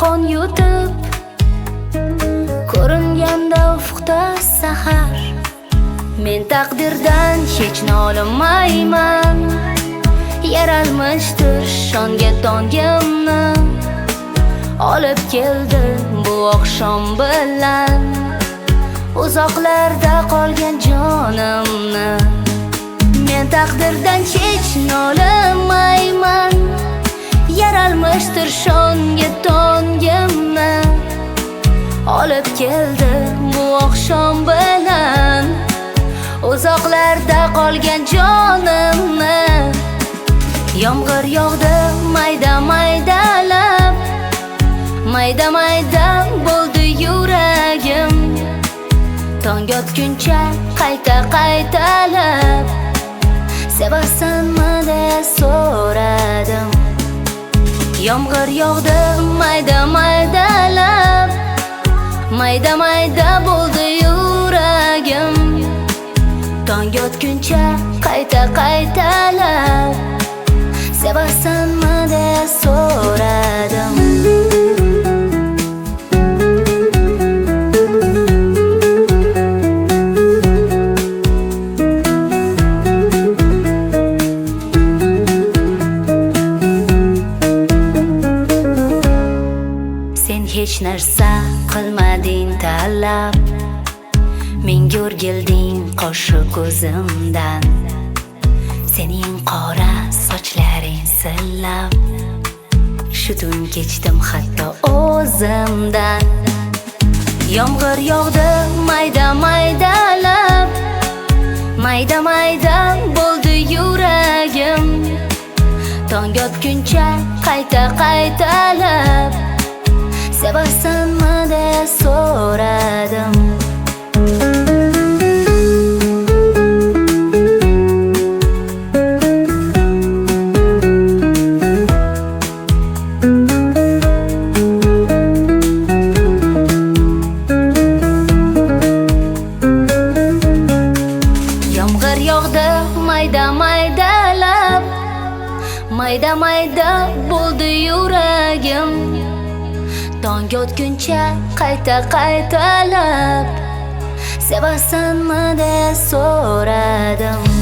qon yutib, ko'ringanda ufqda sahar. Men taqdirdan hech nolimayman, yaralmishdir shonga tongimni olib keldi bu oqshom bilan, uzoqlarda qolgan jonimni. Men taqdirdan hech nolimayman, yaralmishdir shonga tongimni olib keldi bu oqshom bilan, uzoqlarda qolgan jonimni. Yomg'ir yog'di mayda maydalab, mayda mayda bo'ldi yuragim. Tong otguncha qayta qaytalab, sevasanmi deb so'radim. Yomg'ir yog'di mayda maydalab, mayda mayda bo'ldi yuragim. Tong otguncha qayta qaytalab, sevasanmi deb so'radim. Sen hech narsa qilmading talab, menga o'rgilding qo'shi ko'zimdan. Sening qora sochlaring sillab, shu tun kechdim hatto o'zimdan. Yomg'ir yog'di mayda maydalab, mayda mayda bo'ldi yuragim. Tong otguncha qayta qaytalab, sevasanmi deb so'radim. Yomg'ir yog'di mayda maydalab, mayda mayda bo'ldi yuragim. Tong otguncha qayta qaytalab, sevasanmi deb so'radim.